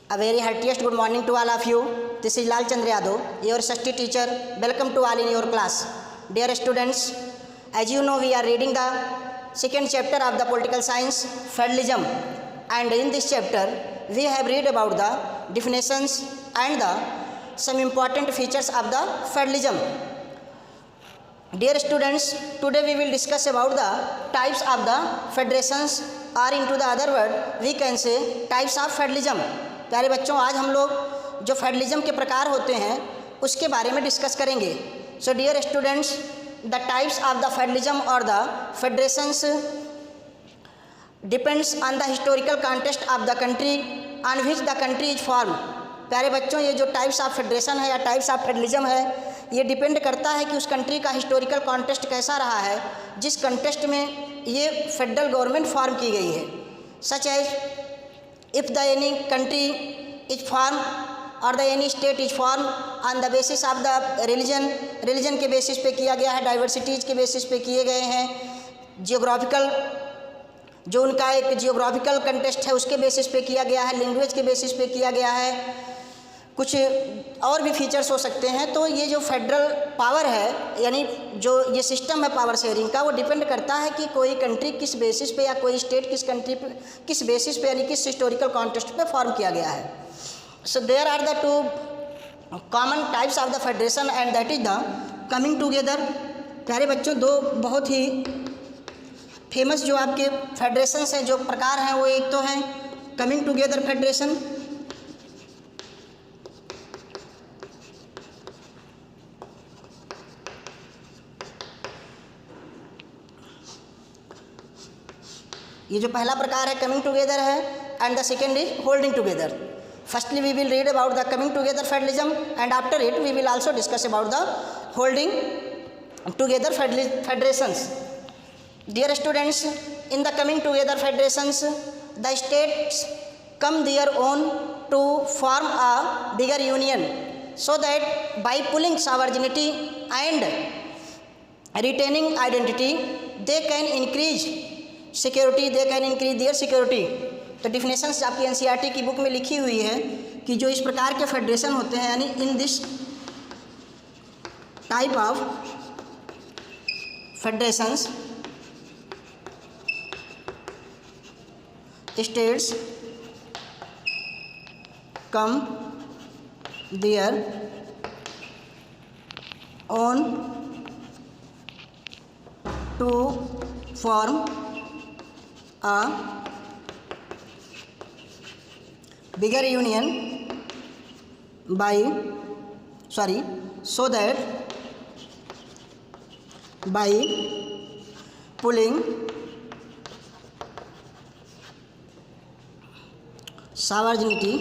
A very heartiest good morning to all of you. This is Lal Chandra Yadav, your Shashti teacher. Welcome to all in your class. Dear students, as you know, we are reading the second chapter of the political science, Federalism. And in this chapter, we have read about the definitions and some important features of the federalism. Dear students, today we will discuss about the types of the federations, or into the other word, we can say types of federalism. प्यारे बच्चों, आज हम लोग जो federalism के प्रकार होते हैं उसके बारे में डिस्कस करेंगे. So dear students, the types of the federalism और the federations depends on the historical context of the country on which the country is form. प्यारे बच्चों, ये जो टाइप्स ऑफ फेडरेशन है या टाइप्स ऑफ फेडरलिज्म है, ये डिपेंड करता है कि उस कंट्री का हिस्टोरिकल कॉन्टेक्स्ट कैसा रहा है जिस कॉन्टेक्स्ट में ये फेडरल गवर्नमेंट फॉर्म की गई है. Such as if the any country is formed or the any state is formed on the basis of the religion के बेसिस पे किया गया है, डाइवर्सिटीज़ के बेसिस पे किए गए हैं, जियोग्राफिकल जो उनका एक जियोग्राफिकल कंटेक्स्ट है उसके बेसिस पे किया गया है, लैंग्वेज के बेसिस पे किया गया है, कुछ और भी फीचर्स हो सकते हैं. तो ये जो फेडरल पावर है, यानी जो ये सिस्टम है पावर शेयरिंग का, वो डिपेंड करता है कि कोई कंट्री किस बेसिस पे या कोई स्टेट किस कंट्री पे किस बेसिस पे यानी किस हिस्टोरिकल कॉन्टेक्स्ट पे फॉर्म किया गया है. So there are the two common types of the federation and that is the coming together. प्यारे बच्चों, दो बहुत ही फेमस जो आपके फेडरेशंस हैं, जो प्रकार हैं, वो एक तो हैं कमिंग टुगेदर फेडरेशन. ये जो पहला प्रकार है कमिंग टुगेदर है, and the second is holding together. Firstly we will read about the coming together federalism and after it we will also discuss about the holding together federations. Dear students, in the coming together federations the states come their own to form a bigger union, so that by pulling sovereignty and retaining identity they can increase security, they can increase their security. तो definitions आपकी NCERT की book में लिखी हुई है कि जो इस प्रकार के फेडरेशन होते हैं, यानी in this type of federations states come their own to form a bigger union so that by pulling sovereignty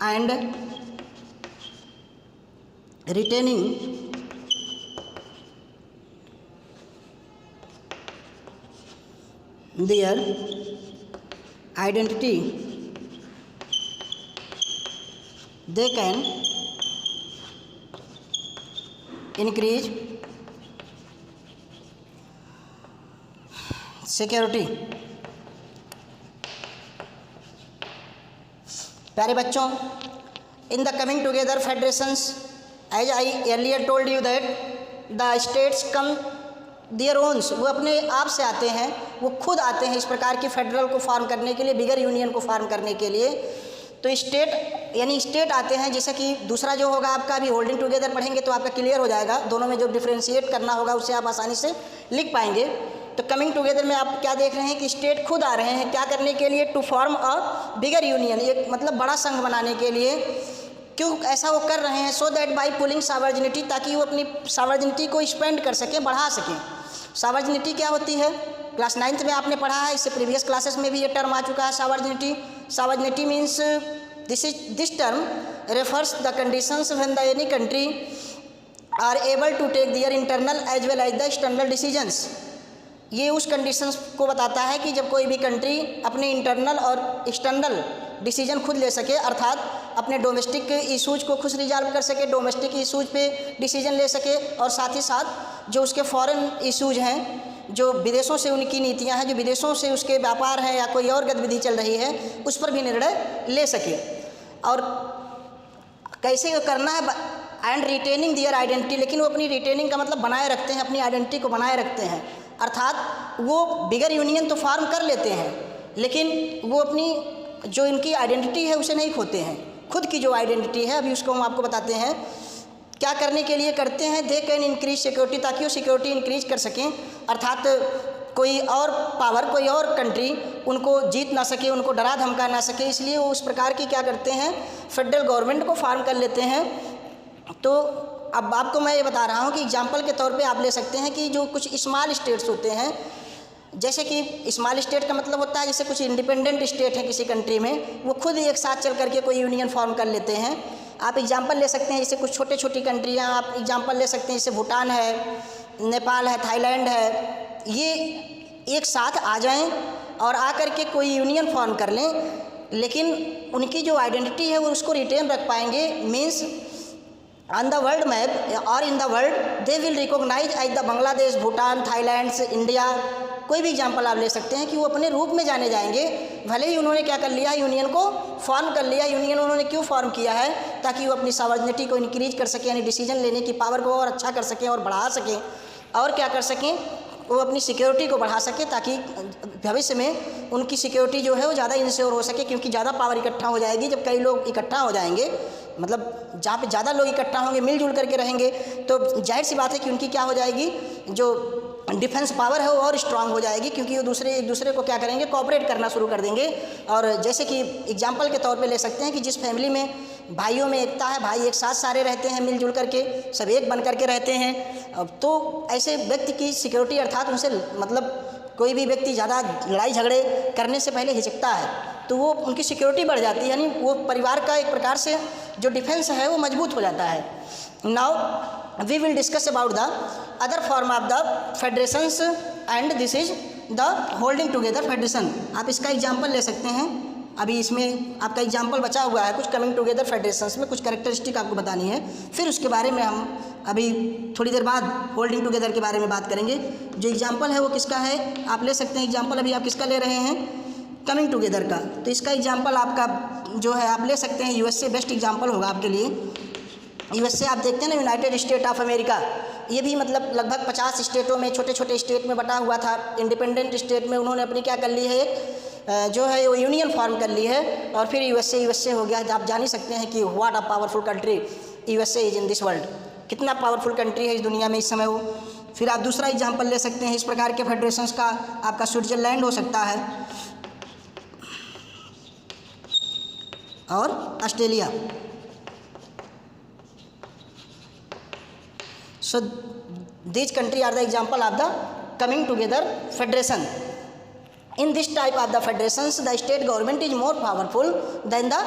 and retaining their identity they can increase security. प्यारे बच्चों, in the coming together federations, as I earlier told you that the states come their owns, वो अपने आप से आते हैं, वो खुद आते हैं इस प्रकार की फेडरल को फॉर्म करने के लिए, बिगर यूनियन को फॉर्म करने के लिए. तो स्टेट यानी स्टेट आते हैं, जैसे कि दूसरा जो होगा आपका, अभी होल्डिंग टुगेदर पढ़ेंगे तो आपका क्लियर हो जाएगा, दोनों में जो डिफ्रेंशिएट करना होगा उससे आप आसानी से लिख पाएंगे. तो कमिंग टुगेदर में आप क्या देख रहे हैं कि स्टेट खुद आ रहे हैं क्या करने के लिए, to form a bigger union, एक मतलब बड़ा संघ बनाने के लिए. क्यों ऐसा वो कर रहे हैं? So that by pulling sovereignty, ताकि वो अपनी सॉवरेनिटी को स्पेंड कर सकें, बढ़ा सकें. सॉवरेनिटी क्या होती है? क्लास 9th में आपने पढ़ा है, इससे प्रीवियस क्लासेस में भी ये टर्म आ चुका है sovereignty. Sovereignty means this term refers the conditions when the any country are able to take their internal as well as the external decisions. ये उस कंडीशंस को बताता है कि जब कोई भी कंट्री अपने इंटरनल और एक्सटर्नल डिसीजन खुद ले सके, अर्थात अपने डोमेस्टिक इशूज़ को खुद रिजॉल्व कर सके, डोमेस्टिक इशूज़ पे डिसीजन ले सके, और साथ ही साथ जो उसके फॉरेन इशूज़ हैं जो विदेशों से उनकी नीतियां हैं, जो विदेशों से उसके व्यापार है या कोई और गतिविधि चल रही है, उस पर भी निर्णय ले सके। और कैसे करना है, एंड रिटेनिंग दियर आइडेंटिटी, लेकिन वो अपनी रिटेनिंग का मतलब बनाए रखते हैं, अपनी आइडेंटिटी को बनाए रखते हैं। अर्थात वो बिगर यूनियन तो फॉर्म कर लेते हैं, लेकिन वो अपनी जो इनकी आइडेंटिटी है उसे नहीं खोते हैं। खुद की जो आइडेंटिटी है, अभी उसको हम आपको बताते हैं क्या करने के लिए करते हैं। दे कैन इंक्रीज सिक्योरिटी, ताकि वो सिक्योरिटी इंक्रीज कर सकें। अर्थात कोई और पावर, कोई और कंट्री उनको जीत ना सके, उनको डरा धमका ना सके, इसलिए वो उस प्रकार की क्या करते हैं, फेडरल गवर्नमेंट को फॉर्म कर लेते हैं। तो अब आपको मैं ये बता रहा हूँ कि एग्जाम्पल के तौर पे आप ले सकते हैं कि जो कुछ स्मॉल स्टेट्स होते हैं, जैसे कि स्मॉल स्टेट का मतलब होता है जैसे कुछ इंडिपेंडेंट स्टेट है किसी कंट्री में, वो खुद एक साथ चल करके कोई यूनियन फॉर्म कर लेते हैं। आप एग्जाम्पल ले सकते हैं, जैसे कुछ छोटे छोटी कंट्रियाँ आप एग्जाम्पल ले सकते हैं, जैसे भूटान है, नेपाल है, थाईलैंड है, ये एक साथ आ जाएं और आ करके कोई यूनियन फॉर्म कर लें, लेकिन उनकी जो आइडेंटिटी है वो उसको रिटेन रख पाएंगे। Means on the world map और in the world they will recognise as the Bangladesh, Bhutan, Thailand, India, कोई भी एग्जाम्पल आप ले सकते हैं कि वो अपने रूप में जाने जाएंगे। भले ही उन्होंने क्या कर लिया, यूनियन को फॉर्म कर लिया। यूनियन उन्होंने क्यों फॉर्म किया है, ताकि वो अपनी सॉवरेनिटी को इंक्रीज कर सकें, यानी डिसीजन लेने की पावर को और अच्छा कर सकें और बढ़ा सकें, और क्या कर सकें, वो अपनी सिक्योरिटी को बढ़ा सके, ताकि भविष्य में उनकी सिक्योरिटी जो है वो ज़्यादा इंश्योर हो सके। क्योंकि ज़्यादा पावर इकट्ठा हो जाएगी, जब कई लोग इकट्ठा हो जाएंगे, मतलब जहाँ पे ज़्यादा लोग इकट्ठा होंगे, मिलजुल करके रहेंगे, तो जाहिर सी बात है कि उनकी क्या हो जाएगी, जो डिफेंस पावर है वो और स्ट्रांग हो जाएगी। क्योंकि वो एक दूसरे को क्या करेंगे, कोऑपरेट करना शुरू कर देंगे। और जैसे कि एग्जाम्पल के तौर पे ले सकते हैं कि जिस फैमिली में भाइयों में एकता है, भाई एक साथ सारे रहते हैं, मिलजुल करके सब एक बन करके रहते हैं, तो ऐसे व्यक्ति की सिक्योरिटी, अर्थात उनसे मतलब कोई भी व्यक्ति ज़्यादा लड़ाई झगड़े करने से पहले हिचकता है, तो वो उनकी सिक्योरिटी बढ़ जाती है, यानी वो परिवार का एक प्रकार से जो डिफेंस है वो मजबूत हो जाता है। Now we will discuss about the other form of the federations and this is the holding together federation. आप इसका एग्जाम्पल ले सकते हैं। अभी इसमें आपका एग्जाम्पल बचा हुआ है कुछ कमिंग टुगेदर फेडरेशंस में कुछ कैरेक्टरिस्टिक आपको बतानी है, फिर उसके बारे में हम अभी थोड़ी देर बाद होल्डिंग टुगेदर के बारे में बात करेंगे। जो एग्जाम्पल है वो किसका है, आप ले सकते हैं एग्जाम्पल। अभी आप किसका ले रहे हैं, कमिंग टुगेदर का। तो इसका एग्जाम्पल आपका जो है आप ले सकते हैं यूएसए, बेस्ट एग्जाम्पल होगा आपके लिए। यूएसए आप देखते हैं ना, यूनाइटेड स्टेट ऑफ अमेरिका, ये भी मतलब लगभग 50 स्टेटों में, छोटे छोटे स्टेट में बटा हुआ था। इंडिपेंडेंट स्टेट में उन्होंने अपनी क्या कर ली है, जो है वो यूनियन फॉर्म कर ली है, और फिर यूएसए हो गया। आप जान ही सकते हैं कि what a powerful country USA is in this world, कितना पावरफुल कंट्री है इस दुनिया में इस समय वो। फिर आप दूसरा एग्जाम्पल ले सकते हैं इस प्रकार के फेडरेशंस का, आपका स्विट्जरलैंड हो सकता है और Australia. So these countries are the example of the coming together federation. In this type of the federations, the state government is more powerful than the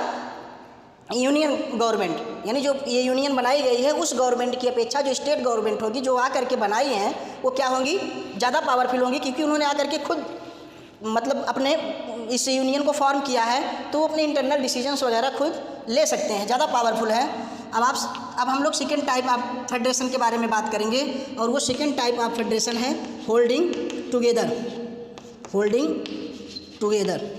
union government. यानी जो ये यूनियन बनाई गई है उस गवर्नमेंट की अपेक्षा जो स्टेट गवर्नमेंट होगी, जो आकर के बनाई हैं, वो क्या होंगी, ज़्यादा पावरफुल होंगी। क्योंकि उन्होंने आकर के खुद मतलब अपने इस यूनियन को फॉर्म किया है, तो वो अपने इंटरनल डिसीजंस वगैरह खुद ले सकते हैं, ज़्यादा पावरफुल है। अब हम लोग सेकेंड टाइप ऑफ फेडरेशन के बारे में बात करेंगे, और वो सेकेंड टाइप ऑफ फेडरेशन है holding together. Holding together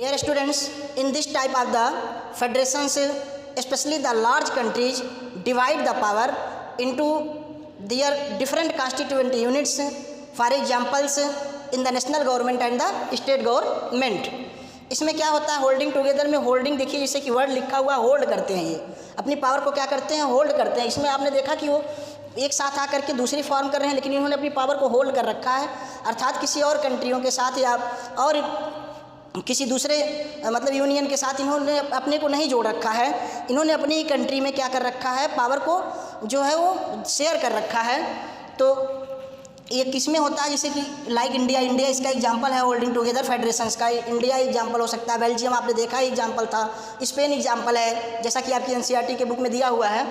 Dear students, in this type of the federations, especially the large countries divide the power into their different constituent units. For examples, in the national government and the state government. इसमें क्या होता है holding together में, holding देखिए जैसे कि word लिखा हुआ, होल्ड करते हैं, ये अपनी पावर को क्या करते हैं, होल्ड करते हैं। इसमें आपने देखा कि वो एक साथ आकर के दूसरी फॉर्म कर रहे हैं, लेकिन इन्होंने अपनी पावर को होल्ड कर रखा है। अर्थात किसी और कंट्रियों के साथ या और किसी दूसरे मतलब यूनियन के साथ इन्होंने अपने को नहीं जोड़ रखा है। इन्होंने अपनी कंट्री में क्या कर रखा है, पावर को जो है वो शेयर कर रखा है। तो ये किस में होता है, जैसे कि लाइक इंडिया इसका एग्जांपल है होल्डिंग टुगेदर फेडरेशंस का। इंडिया एग्जांपल हो सकता है, बेल्जियम आपने देखा एग्जांपल था, स्पेन एग्जांपल है, जैसा कि आपकी एनसीईआरटी के बुक में दिया हुआ है।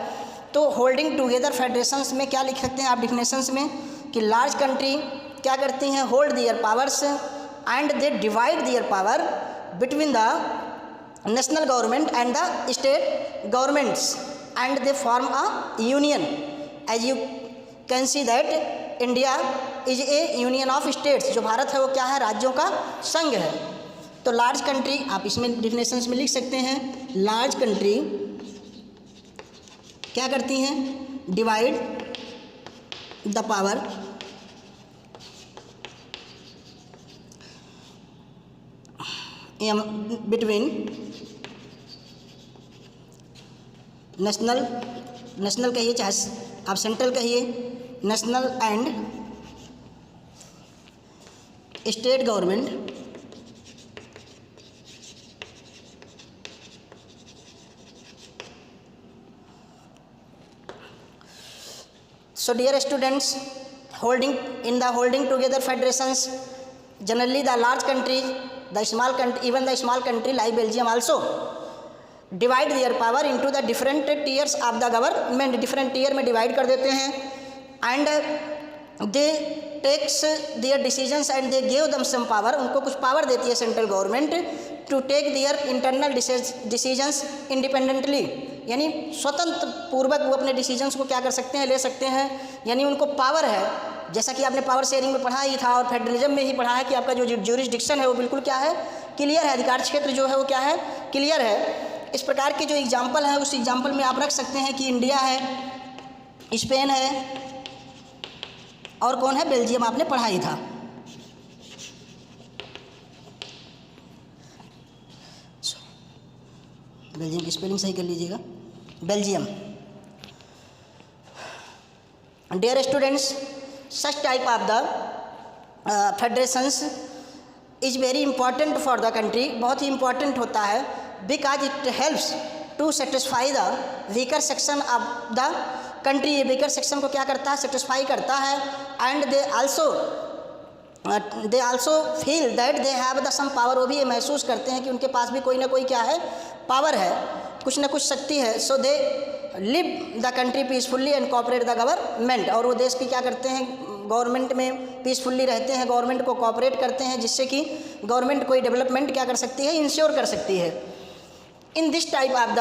तो होल्डिंग टुगेदर फेडरेशंस में क्या लिख सकते हैं आप डिफिनेशंस में, कि लार्ज कंट्री क्या करती हैं, hold their powers and they divide their power between the national government and the state governments, and they form a union. As you can see that India is a union of states. जो भारत है वो क्या है, राज्यों का संघ है. तो लार्ज कंट्री आप इसमें डिफिनेशंस में लिख सकते हैं. लार्ज कंट्री क्या करती हैं, divide the power between national कहिए चाहे आप सेंट्रल कहिए, national and state government. So dear students, holding together federations, generally the large countries, the small country, even the small country like Belgium also divide their power into the different tiers of the government. different tier में divide कर देते हैं, and they takes their decisions and they give them some power. उनको कुछ power देती है central government to take their internal decisions independently, यानी स्वतंत्र पूर्वक वो अपने डिसीजंस को क्या कर सकते हैं, ले सकते हैं. यानी उनको पावर है, जैसा कि आपने पावर शेयरिंग में पढ़ा ही था और फेडरलिज्म में ही पढ़ा है कि आपका जो ज्यूरिसडिक्शन है वो बिल्कुल क्या है, क्लियर है. अधिकार क्षेत्र जो है वो क्या है, क्लियर है. इस प्रकार के जो एग्जाम्पल है उस एग्जाम्पल में आप रख सकते हैं कि इंडिया है, स्पेन है और कौन है, बेल्जियम आपने पढ़ा ही था. बेल्जियम की स्पेलिंग सही कर लीजिएगा, Belgium. Dear students, such type of the federations is very important for the country. बहुत ही इंपॉर्टेंट होता है, because it helps to satisfy the weaker section of the country. ये वीकर सेक्शन को क्या करता है, सेटिस्फाई करता है. And they also feel that they have the some power. वो भी ये महसूस करते हैं कि उनके पास भी कोई ना कोई क्या है, पावर है, कुछ ना कुछ शक्ति है. So they live the country peacefully and cooperate the government. और वो देश की क्या करते हैं, गवर्नमेंट में पीसफुल्ली रहते हैं, गवर्नमेंट को कोऑपरेट करते हैं, जिससे कि गवर्नमेंट कोई डेवलपमेंट क्या कर सकती है, इंश्योर कर सकती है. इन this type of the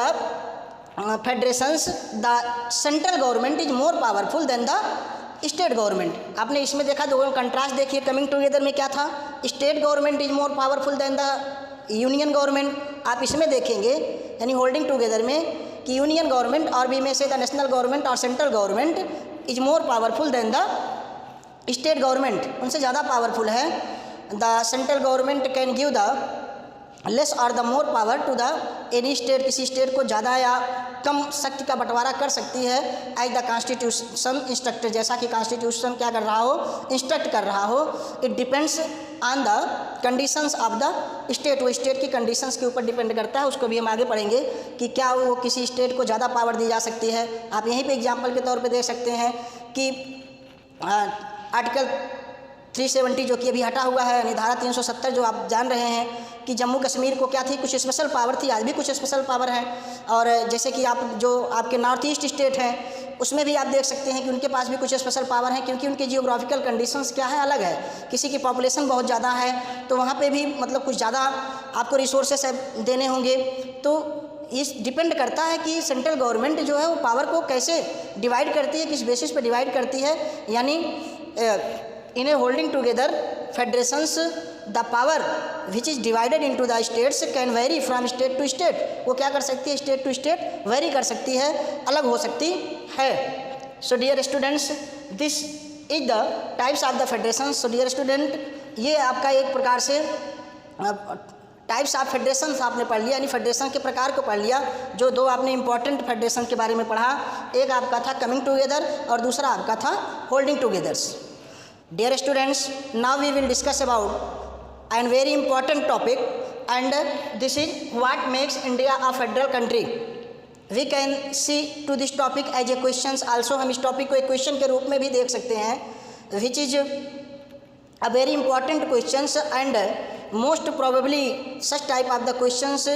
federations the central government is more powerful than the state government. आपने इसमें देखा, दो कंट्रास्ट देखिए. कमिंग टुगेदर में क्या था, state government is more powerful than the union government. आप इसमें देखेंगे यानी होल्डिंग टुगेदर में कि यूनियन गवर्नमेंट और भी में से द नेशनल गवर्नमेंट और central government is more powerful than the state government. उनसे ज़्यादा पावरफुल है. The central government can give the less और the more power to the any state. किसी स्टेट को ज़्यादा या कम शक्ति का बंटवारा कर सकती है एज द कॉन्स्टिट्यूशन इंस्ट्रक्टर. जैसा कि कॉन्स्टिट्यूशन क्या कर रहा हो, इंस्ट्रक्ट कर रहा हो. It depends on the conditions of the state. वो स्टेट की कंडीशंस के ऊपर डिपेंड करता है. उसको भी हम आगे पढ़ेंगे कि क्या वो किसी स्टेट को ज़्यादा पावर दी जा सकती है. आप यहीं पे एग्जांपल के तौर पे देख सकते हैं कि आर्टिकल 370 जो कि अभी हटा हुआ है, यानी धारा 370 जो आप जान रहे हैं कि जम्मू कश्मीर को क्या थी, कुछ स्पेशल पावर थी, आज भी कुछ स्पेशल पावर है. और जैसे कि आप जो आपके नॉर्थ ईस्ट स्टेट हैं उसमें भी आप देख सकते हैं कि उनके पास भी कुछ स्पेशल पावर है, क्योंकि उनके जियोग्राफिकल कंडीशंस क्या है, अलग है. किसी की पॉपुलेशन बहुत ज़्यादा है तो वहाँ पे भी मतलब कुछ ज़्यादा आपको रिसोर्सेस देने होंगे. तो इस डिपेंड करता है कि सेंट्रल गवर्नमेंट जो है वो पावर को कैसे डिवाइड करती है, किस बेसिस पे डिवाइड करती है. यानी in a holding together federations the power which is divided into the states can vary from state to state. वो क्या कर सकती है, स्टेट टू स्टेट वेरी कर सकती है, अलग हो सकती है. So dear students, this is the types of the federation. So dear student, ये आपका एक प्रकार से टाइप्स ऑफ फेडरेशन आपने पढ़ लिया, यानी फेडरेशन के प्रकार को पढ़ लिया. जो दो आपने इंपॉर्टेंट फेडरेशन के बारे में पढ़ा, एक आपका था कमिंग टुगेदर और दूसरा आपका था holding togethers. Dear students, now we will discuss about a very important topic, and this is what makes India a federal country. We can see to this topic as a questions also. हम इस topic को एक question के रूप में भी देख सकते हैं, which is a very important questions, and most probably such type of the questions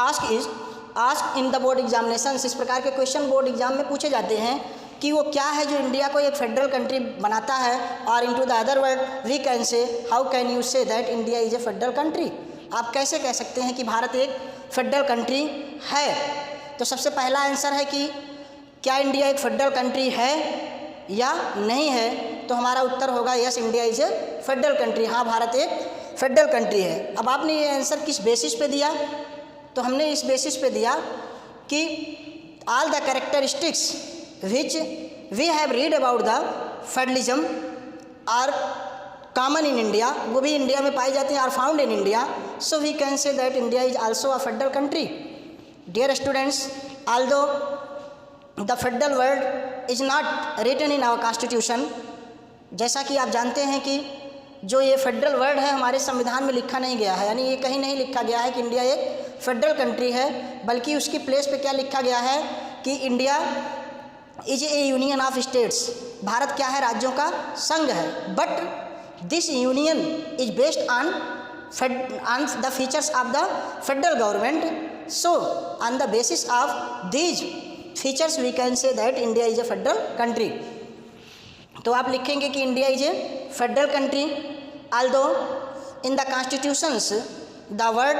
asked in the board examinations. इस प्रकार के क्वेश्चन बोर्ड एग्जाम में पूछे जाते हैं कि वो क्या है जो इंडिया को एक फेडरल कंट्री बनाता है. और into the other word we can say, how can you say that India is a federal country. आप कैसे कह सकते हैं कि भारत एक फेडरल कंट्री है? तो सबसे पहला आंसर है कि क्या इंडिया एक फेडरल कंट्री है या नहीं है? तो हमारा उत्तर होगा yes, India is a federal country. हाँ, भारत एक फेडरल कंट्री है। अब आपने ये आंसर किस बेसिस पे दिया? तो हमने इस बेसिस पे दिया कि all the characteristics which we have read about the federalism are common in India, वो भी इंडिया में पाई जाती हैं, are found in India, so we can say that India is also a federal country. Dear students, although the federal word is not written in our constitution, जैसा कि आप जानते हैं कि जो ये फेडरल वर्ड है हमारे संविधान में लिखा नहीं गया है, यानी ये कहीं नहीं लिखा गया है कि इंडिया एक फेडरल कंट्री है, बल्कि उसकी प्लेस पे क्या लिखा गया है कि India is a union of states, Bharat क्या है? राज्यों का संघ है। But this union is based on the features of the federal government, so on the basis of these features we can say that India is a federal country. तो आप लिखेंगे कि India is a federal country, although in the constitutions the word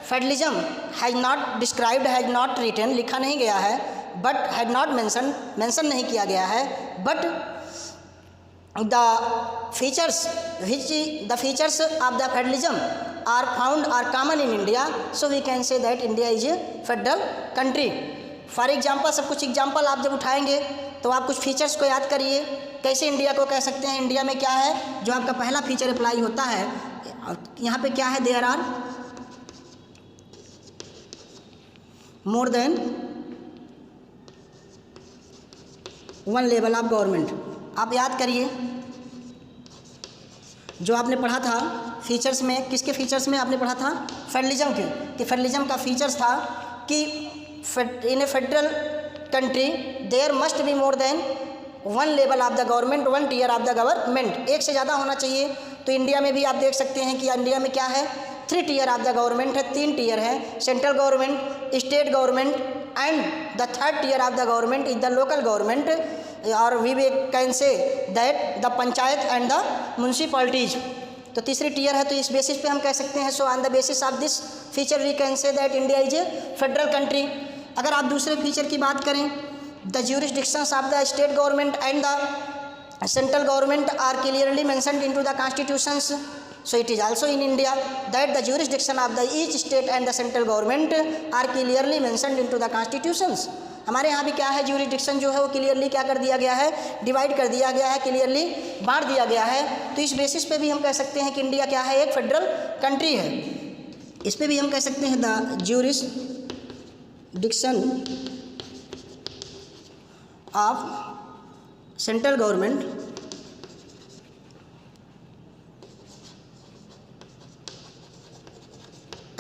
federalism has not described, has not written, लिखा नहीं गया है, but had not mention नहीं किया गया है, but the features of the federalism are found are common in India, so we can say that India is a federal country. For example, सब कुछ एग्जाम्पल आप जब उठाएंगे तो आप कुछ फीचर्स को याद करिए, कैसे इंडिया को कह सकते हैं। इंडिया में क्या है जो आपका पहला फीचर अप्लाई होता है, यहाँ पे क्या है? There are more than one level of government. आप याद करिए जो आपने पढ़ा था फीचर्स में, किसके फीचर्स में आपने पढ़ा था? फेडरलिज्म के, कि फेडरलिज्म का फीचर्स था कि in a federal country there must be more than one level of the government, one tier of the government, एक से ज़्यादा होना चाहिए। तो इंडिया में भी आप देख सकते हैं कि इंडिया में क्या है? 3 टीयर ऑफ द गवर्नमेंट है, 3 टीयर है, central government, state government and the 3rd tier of the government is the local government, और we can say that the panchayat and the municipalities. तो तीसरी टीयर है, तो इस बेसिस पे हम कह सकते हैं, so on the basis of this feature we can say that India is a federal country. अगर आप दूसरे फीचर की बात करें, the jurisdictions of the state government and the central government are clearly mentioned into the constitutions, so it is also in India that the jurisdiction of the each state and the central government are clearly mentioned into the constitutions। हमारे यहाँ भी क्या है? Jurisdiction जो है वो clearly क्या कर दिया गया है? डिवाइड कर दिया गया है, क्लियरली बांट दिया गया है। तो इस बेसिस पे भी हम कह सकते हैं कि इंडिया क्या है? एक फेडरल कंट्री है। इस पे भी हम कह सकते हैं the jurisdiction of central government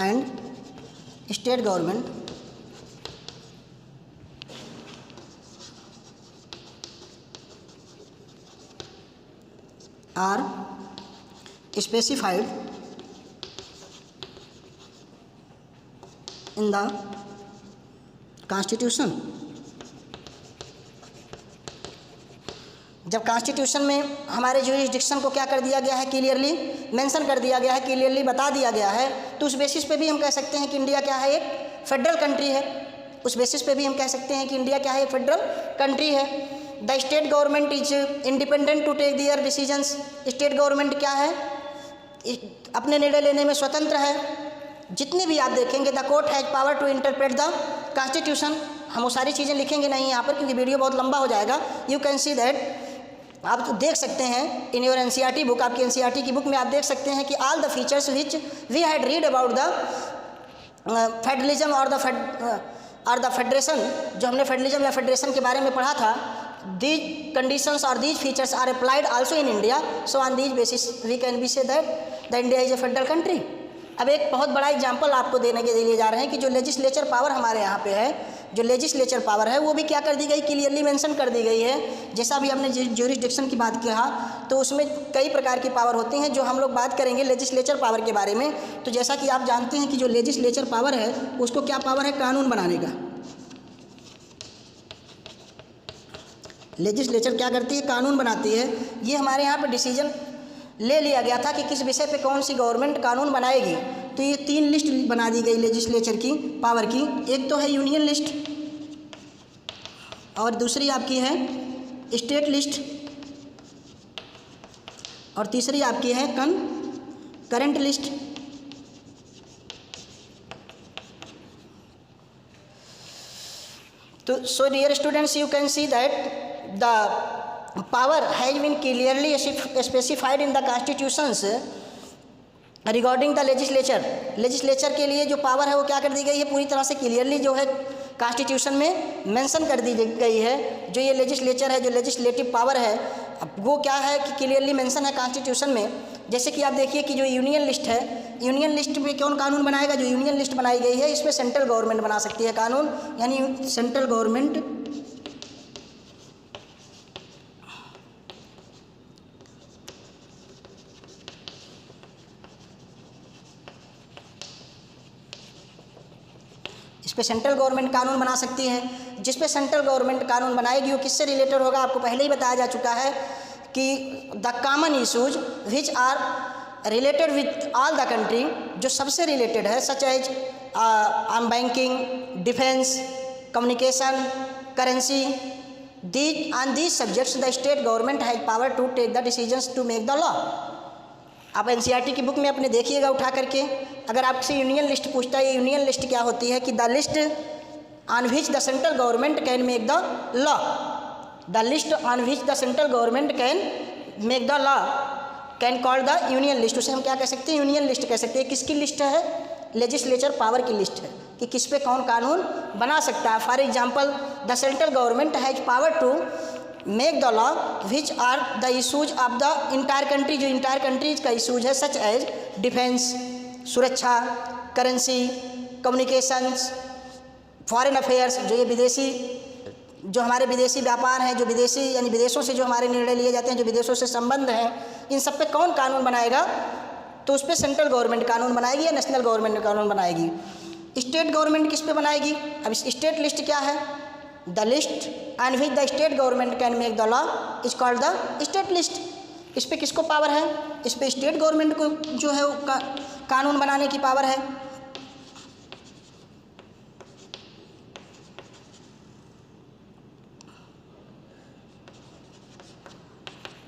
and state government are specified in the constitution। जब कॉन्स्टिट्यूशन में हमारे ज्यूरिसडिक्शन को क्या कर दिया गया है? क्लियरली मेंशन कर दिया गया है, क्लियरली बता दिया गया है, तो उस बेसिस पे भी हम कह सकते हैं कि इंडिया क्या है? एक फेडरल कंट्री है। उस बेसिस पे भी हम कह सकते हैं कि इंडिया क्या है? एक फेडरल कंट्री है। The state government is independent to take their decisions. State government क्या है? अपने निर्णय लेने में स्वतंत्र है। जितने भी आप देखेंगे, the court has power to interpret the constitution, हम वो सारी चीज़ें लिखेंगे नहीं यहाँ पर क्योंकि वीडियो बहुत लंबा हो जाएगा। यू कैन सी दैट, आप देख सकते हैं इन योर एनसीईआरटी बुक, आपकी एनसीईआरटी की बुक में आप देख सकते हैं कि all the features which we had read about the federalism और द फेडरेशन, जो हमने फेडरलिज्म या फेडरेशन के बारे में पढ़ा था, दीज कंडीशंस और these features are applied also in India, so on these basis we can be say that the India is a federal country. अब एक बहुत बड़ा एग्जाम्पल आपको देने के लिए जा रहे हैं कि जो लेजिस्लेचर पावर हमारे यहाँ पे है, जो लेजिस्लेचर पावर है वो भी क्या कर दी गई? क्लियरली मेंशन कर दी गई है। जैसा भी हमने ज्यूरिसडिक्शन की बात किया तो उसमें कई प्रकार की पावर होती हैं, जो हम लोग बात करेंगे लेजिस्लेचर पावर के बारे में। तो जैसा कि आप जानते हैं कि जो लेजिस्लेचर पावर है उसको क्या पावर है? कानून बनाने का। लेजिस्लेचर क्या करती है? कानून बनाती है। ये हमारे यहाँ पर डिसीजन ले लिया गया था कि किस विषय पे कौन सी गवर्नमेंट कानून बनाएगी। तो ये 3 लिस्ट बना दी गई लेजिस्लेचर की पावर की। एक तो है यूनियन लिस्ट और दूसरी आपकी है स्टेट लिस्ट और तीसरी आपकी है करंट लिस्ट। तो so dear students, you can see that the power has been clearly specified in the constitutions regarding the legislature। Legislature के लिए जो पावर है वो क्या कर दी गई है, पूरी तरह से क्लियरली जो है कॉन्स्टिट्यूशन में मेंशन कर दी गई है। जो ये लेजिस्लेचर है, जो लेजिस्लेटिव पावर है, अब वो क्या है कि क्लियरली मेंशन है कॉन्स्टिट्यूशन में। जैसे कि आप देखिए कि जो यूनियन लिस्ट है, यूनियन लिस्ट में कौन कानून बनाएगा, जो यूनियन लिस्ट बनाई गई है इसमें सेंट्रल गवर्नमेंट बना सकती है कानून, यानी सेंट्रल गवर्नमेंट इस पे सेंट्रल गवर्नमेंट कानून बना सकती है। जिस पे सेंट्रल गवर्नमेंट कानून बनाएगी वो किससे रिलेटेड होगा, आपको पहले ही बताया जा चुका है कि the common issues which are related with all the country, जो सबसे रिलेटेड है, such as banking, defence, communication, currency, these subjects the state government has power to take the decisions to make the law। आप NCERT की book में अपने देखिएगा उठा करके, अगर आपसे यूनियन लिस्ट पूछता है, ये यूनियन लिस्ट क्या होती है कि the list on which the central government can make the law, the list on which the central government can make the law can call the union list. उसे हम क्या कह सकते हैं, यूनियन लिस्ट कह सकते हैं। किसकी लिस्ट है, लेजिस्लेचर पावर की लिस्ट है कि किस पे कौन कानून बना सकता है। For example the central government has power to make the law which are the issues of the entire country, जो इंटायर कंट्रीज का इशूज है, सच एज डिफेंस, सुरक्षा, करेंसी, कम्युनिकेशंस, फॉरेन अफेयर्स, जो ये विदेशी, जो हमारे विदेशी व्यापार हैं, जो विदेशी यानी विदेशों से जो हमारे निर्णय लिए जाते हैं, जो विदेशों से संबंध हैं, इन सब पे कौन कानून बनाएगा, तो उस पर सेंट्रल गवर्नमेंट कानून बनाएगी या नेशनल गवर्नमेंट कानून बनाएगी। स्टेट गवर्नमेंट किस पे बनाएगी, अब स्टेट लिस्ट क्या है, the list on which the state government can make the law is called the state list. इस पे किसको पावर है, इस पे स्टेट गवर्नमेंट को जो है कानून बनाने की पावर है।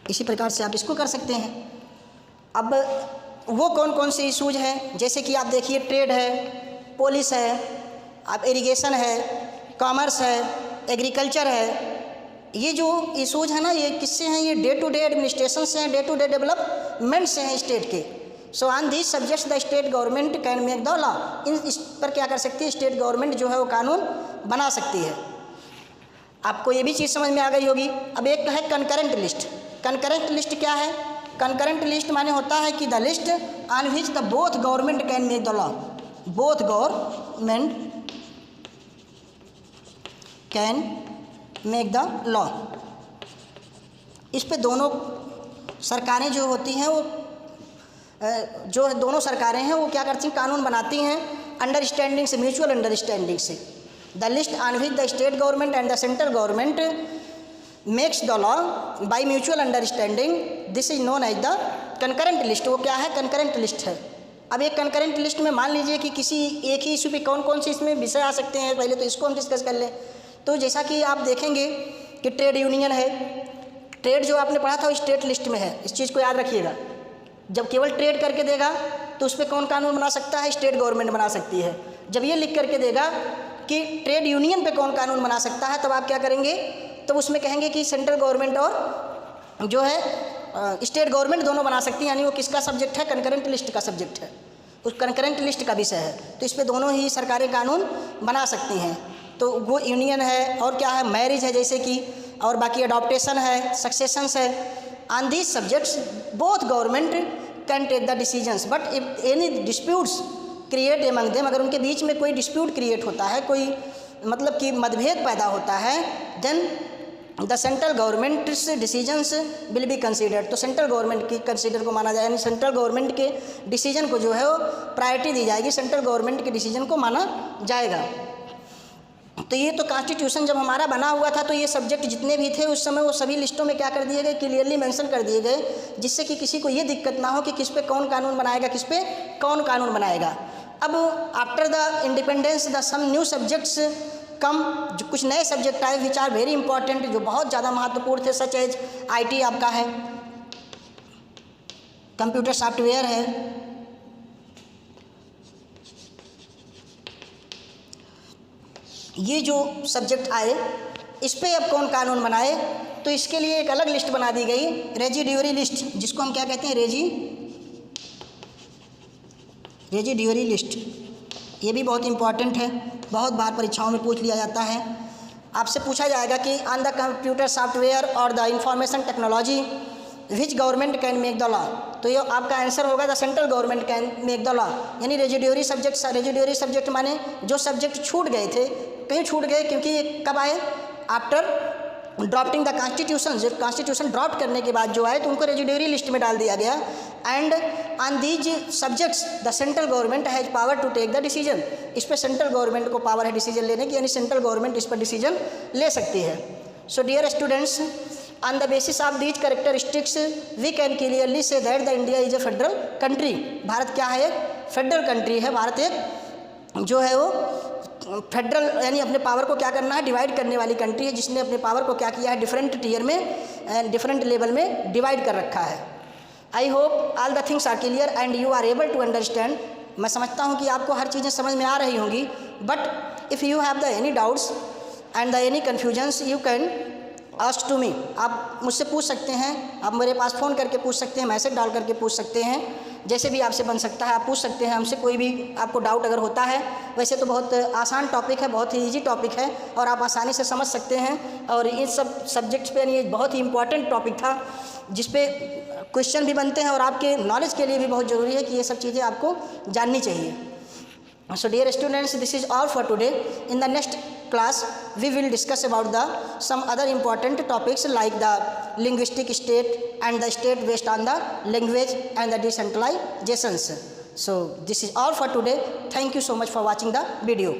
इसी प्रकार से आप इसको कर सकते हैं। अब वो कौन कौन से इशूज हैं, जैसे कि आप देखिए ट्रेड है, पुलिस है, आप इरिगेशन है, कॉमर्स है, एग्रीकल्चर है। ये जो इशूज है ना, ये किससे हैं, ये डे टू डे एडमिनिस्ट्रेशन से हैं, डे टू डे डेवलपमेंट से हैं स्टेट के। So on this subjects the state government can make the law. इस पर क्या कर सकती है स्टेट गवर्नमेंट, जो है वो कानून बना सकती है। आपको ये भी चीज़ समझ में आ गई होगी। अब एक है कंकरेंट लिस्ट। कंकरेंट लिस्ट क्या है, कंकरेंट लिस्ट माने होता है कि the list on which the both government can make the law, both government can make the law. इस पे दोनों सरकारें जो होती हैं वो जो दोनों सरकारें हैं वो क्या करती हैं, कानून बनाती हैं अंडरस्टैंडिंग से, म्यूचुअल अंडरस्टैंडिंग से। The list on which the state government and the central government makes the law by mutual understanding, this is known as the concurrent list. वो क्या है, कंकरेंट लिस्ट है। अब एक कंकरेंट लिस्ट में मान लीजिए कि किसी एक ही इशू पे कौन कौन से इसमें विषय आ सकते हैं, पहले तो इसको हम डिस्कस कर लें। तो जैसा कि आप देखेंगे कि ट्रेड यूनियन है, ट्रेड जो आपने पढ़ा था वो स्टेट लिस्ट में है, इस चीज़ को याद रखिएगा। जब केवल ट्रेड करके देगा तो उस पर कौन कानून बना सकता है, स्टेट गवर्नमेंट बना सकती है। जब ये लिख करके देगा कि ट्रेड यूनियन पे कौन कानून बना सकता है, तब आप क्या करेंगे, तो उसमें कहेंगे कि सेंट्रल गवर्नमेंट और जो है स्टेट गवर्नमेंट दोनों बना सकती हैं, यानी वो किसका सब्जेक्ट है, कंकरेंट लिस्ट का सब्जेक्ट है, उस कंकरेंट लिस्ट का विषय है। तो इस पे दोनों ही सरकारें कानून बना सकती हैं। तो वो यूनियन है और क्या है, मैरिज है जैसे कि, और बाकी अडॉप्टेशन है, सक्सेशंस है। On these subjects both government can take the decisions, but if any disputes create among them, अगर उनके बीच में कोई डिस्प्यूट क्रिएट होता है, कोई मतलब कि मतभेद पैदा होता है, then the central government decisions will be considered. तो सेंट्रल गवर्नमेंट की कंसीडर को माना जाए, यानी सेंट्रल गवर्नमेंट के डिसीजन को जो है वो प्रायोरिटी दी जाएगी, सेंट्रल गवर्नमेंट के डिसीजन को माना जाएगा। तो ये तो कॉन्स्टिट्यूशन जब हमारा बना हुआ था तो ये सब्जेक्ट जितने भी थे उस समय वो सभी लिस्टों में क्या कर दिए गए, क्लियरली मेंशन कर दिए गए, जिससे कि किसी को ये दिक्कत ना हो कि किस पे कौन कानून बनाएगा, किस पे कौन कानून बनाएगा। अब after the independence the some new subjects come, जो कुछ नए सब्जेक्ट आए विच आर वेरी इंपॉर्टेंट, जो बहुत ज़्यादा महत्वपूर्ण थे, सच एज IT आपका है, कंप्यूटर सॉफ्टवेयर है, ये जो सब्जेक्ट आए इस पे अब कौन कानून बनाए, तो इसके लिए एक अलग लिस्ट बना दी गई, रेजिड्यूरी लिस्ट, जिसको हम क्या कहते हैं, रेजिड्यूरी लिस्ट। ये भी बहुत इंपॉर्टेंट है, बहुत बार परीक्षाओं में पूछ लिया जाता है। आपसे पूछा जाएगा कि ऑन द कंप्यूटर सॉफ्टवेयर और the information technology which government can make the law, तो ये आपका आंसर होगा the central government can make the law. यानी रेजिड्यूरी सब्जेक्ट माने जो सब्जेक्ट छूट गए थे, क्यों छूट गए, क्योंकि ये कब आए, आफ्टर ड्रॉप्टिंग द कॉन्स्टिट्यूशन, जो कॉन्स्टिट्यूशन ड्रॉप करने के बाद जो आए तो उनको रेजिड्यूरी लिस्ट में डाल दिया गया। And on these subjects the central government has power to take the decision, इस पर सेंट्रल गवर्नमेंट को पावर है डिसीजन लेने की, यानी सेंट्रल गवर्नमेंट इस पर डिसीजन ले सकती है। So dear students, on the basis of these characteristics we can clearly say that the India is a federal country. Bharat क्या है, एक फेडरल कंट्री है। भारत एक जो है वो फेडरल यानी अपने पावर को क्या करना है, डिवाइड करने वाली कंट्री है, जिसने अपने पावर को क्या किया है, डिफरेंट टीयर में, डिफरेंट लेवल में डिवाइड कर रखा है। I hope all the things are clear and you are able to understand. मैं समझता हूँ कि आपको हर चीज़ें समझ में आ रही होंगी, but if you have the any doubts and the any confusions you can ask to me, आप मुझसे पूछ सकते हैं, आप मेरे पास फ़ोन करके पूछ सकते हैं, मैसेज डाल करके पूछ सकते हैं, जैसे भी आपसे बन सकता है आप पूछ सकते हैं हमसे, कोई भी आपको डाउट अगर होता है। वैसे तो बहुत आसान टॉपिक है, बहुत ही ईजी टॉपिक है और आप आसानी से समझ सकते हैं। और इन सब सब्जेक्ट्स पे ये बहुत ही इंपॉर्टेंट टॉपिक था जिस पे क्वेश्चन भी बनते हैं और आपके नॉलेज के लिए भी बहुत ज़रूरी है कि ये सब चीज़ें आपको जाननी चाहिए। So dear students, this is all for today. In the next class we will discuss about the some other important topics like the linguistic state and the state based on the language and the decentralizations. So this is all for today. Thank you so much for watching the video.